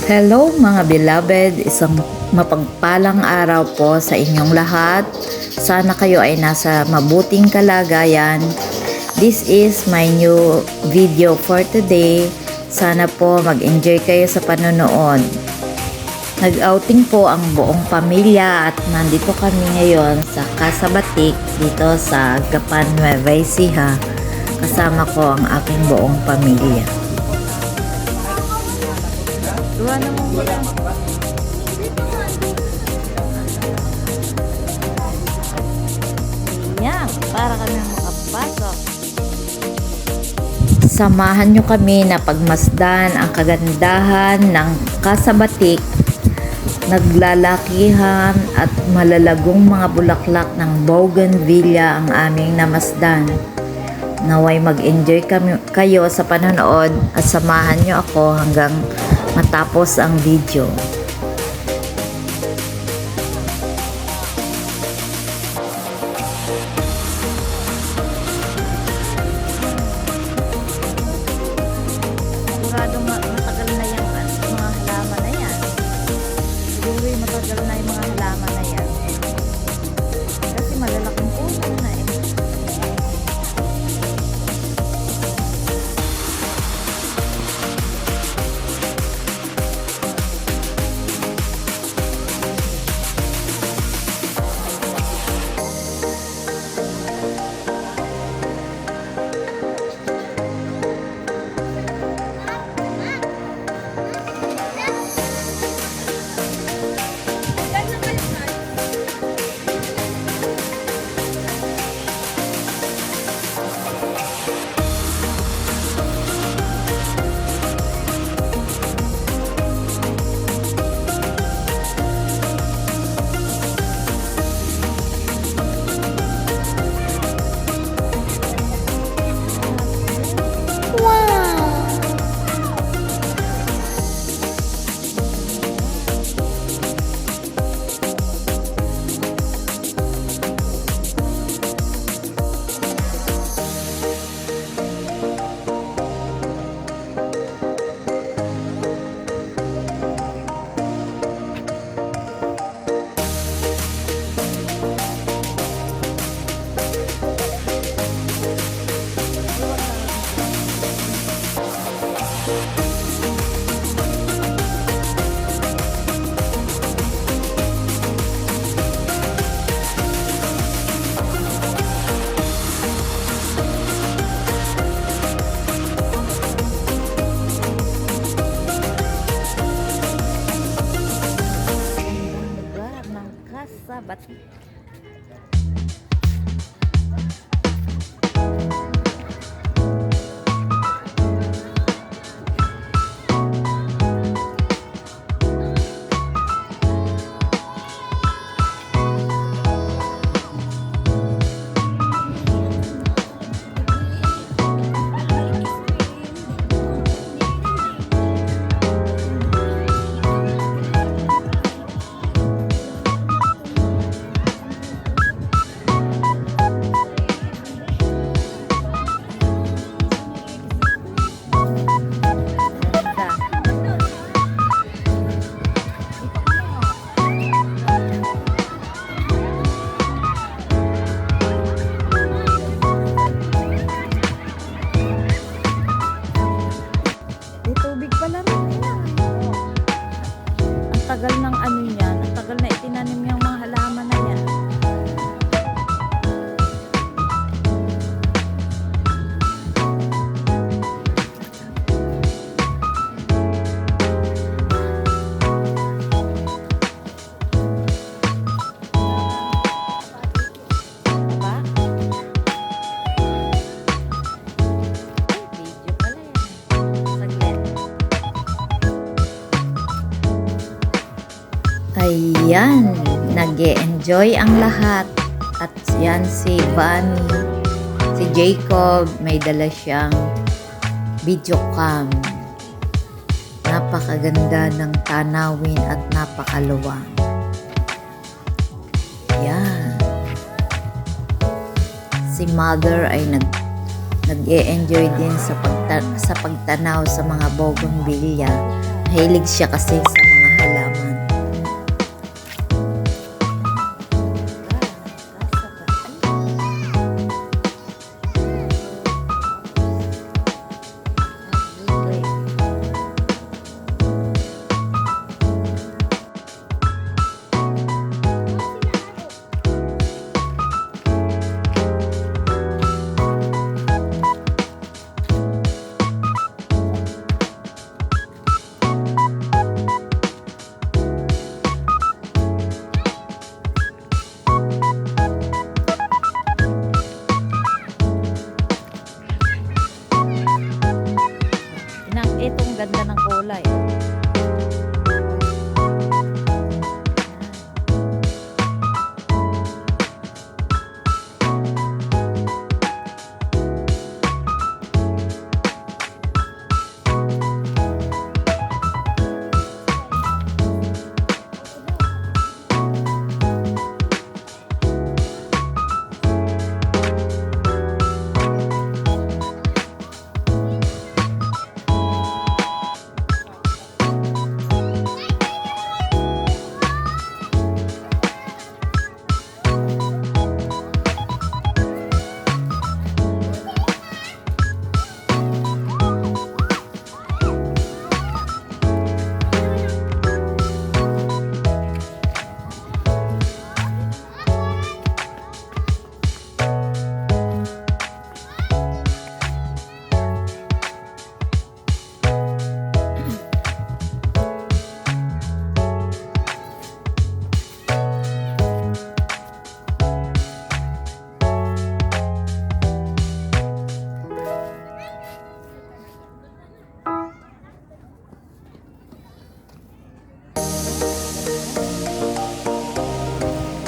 Hello mga beloved, isang mapagpalang araw po sa inyong lahat. Sana kayo ay nasa mabuting kalagayan. This is my new video for today. Sana po mag-enjoy kayo sa panonood. Nag-outing po ang buong pamilya at nandito kami ngayon sa Casa Batik dito sa Gapan, Nueva Ecija. Kasama ko ang aking buong pamilya. Dua na mo muna. Yan, para kami makapasok. Samahan nyo kami na pagmasdan ang kagandahan ng Casa Batik. Naglalakihan at malalagong mga bulaklak ng bougainvillea ang aming namasdan. Naway mag-enjoy kayo sa panonood at samahan nyo ako hanggang matapos ang video. Sigurado matagal na yung mga halaman na yan. Siguro matagal na yung mga halaman na yan. Kasi malalaking puso na eh. Casa Batik. Tagal ng ano yan, ang tagal na itinanim yung mga halaman na yan. Diba? Video pala yan. Saglit. Ayan, nag-e-enjoy ang lahat. At yan si Bunny, si Jacob, may dala siyang video cam. Napakaganda ng tanawin at napakaluwang. Yan. Si Mother ay nag-e-enjoy din sa pagtanaw sa mga bougainvillea. Mahilig siya kasi sa mga halaman. Itong ganda ng kulay.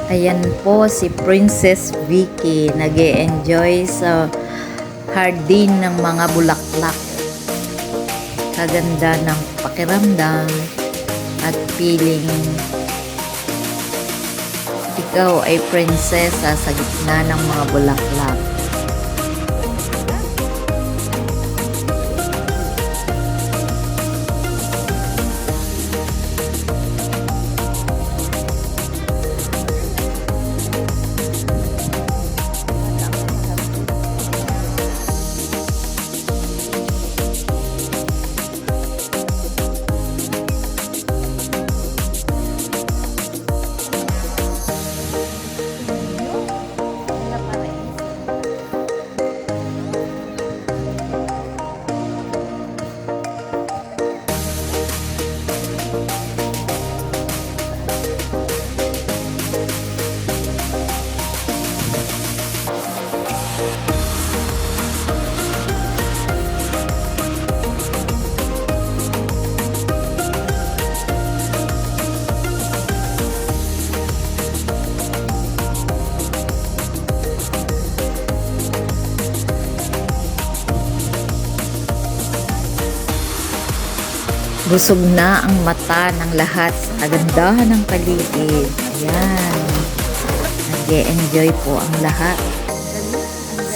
Ayan po si Princess Vicky, nag-e-enjoy sa hardin ng mga bulaklak. Kaganda ng pakiramdam at feeling ikaw ay prinsesa sa gitna ng mga bulaklak. Busog na ang mata ng lahat sa kagandahan ng paligid. Ayan. Nag-e-enjoy po ang lahat.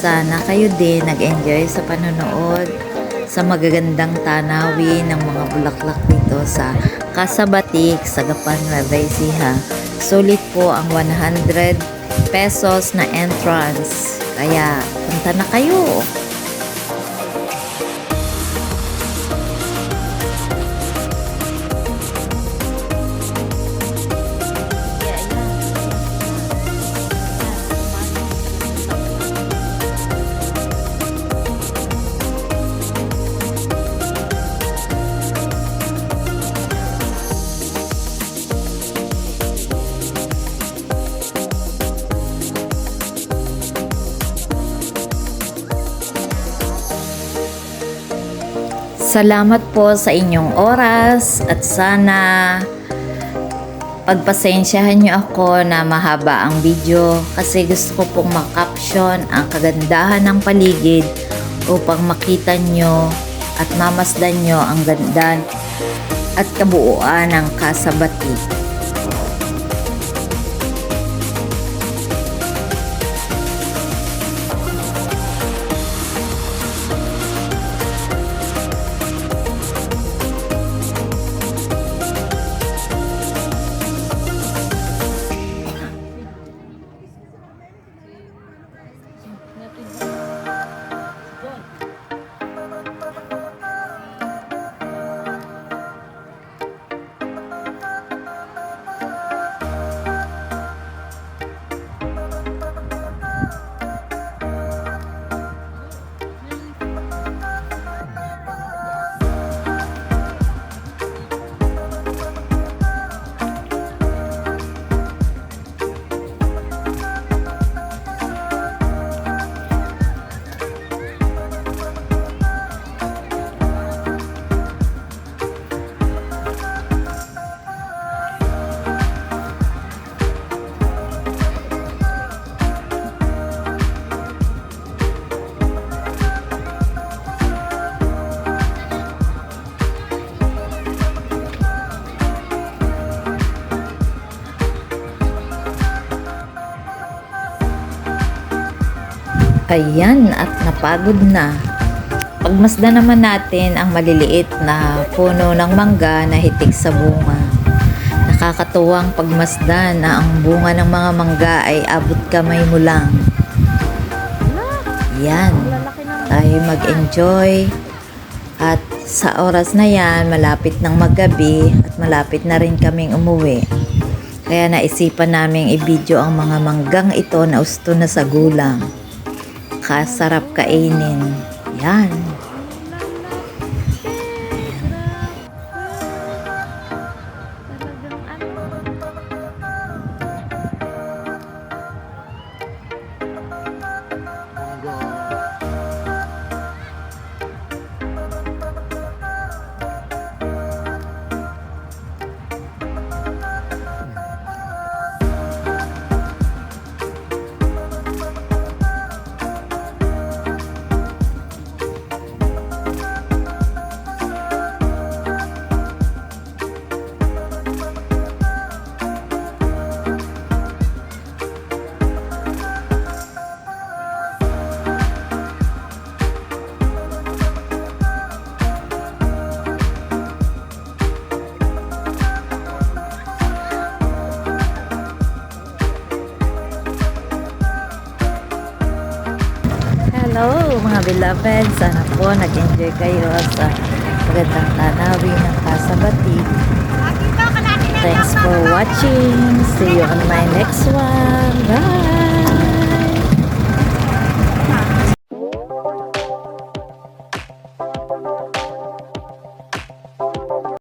Sana kayo din nag-enjoy sa panonood sa magagandang tanawin ng mga bulaklak dito sa Casabatic, Sagapan, Nueva Ecija. Sulit po ang 100 pesos na entrance. Kaya punta na kayo. Salamat po sa inyong oras at sana pagpasensyahan nyo ako na mahaba ang video kasi gusto ko pong makaption ang kagandahan ng paligid upang makita nyo at mamasdan nyo ang ganda at kabuuan ng Casabatic. Ayan, at napagod na. Pagmasdan naman natin ang maliliit na puno ng mangga na hitik sa bunga. Nakakatuwang pagmasdan na ang bunga ng mga mangga ay abot kamay mo lang. Yan, tayo mag-enjoy. At sa oras na yan, malapit ng maggabi at malapit na rin kaming umuwi. Kaya naisipan naming i-video ang mga manggang ito na usto na sa gulang. Kasarap kainin. Yan. Hello mga beloved, sana po nag-enjoy kayo sa magandang tanawin ng Kasabati. Thanks for watching. See you on my next one. Bye!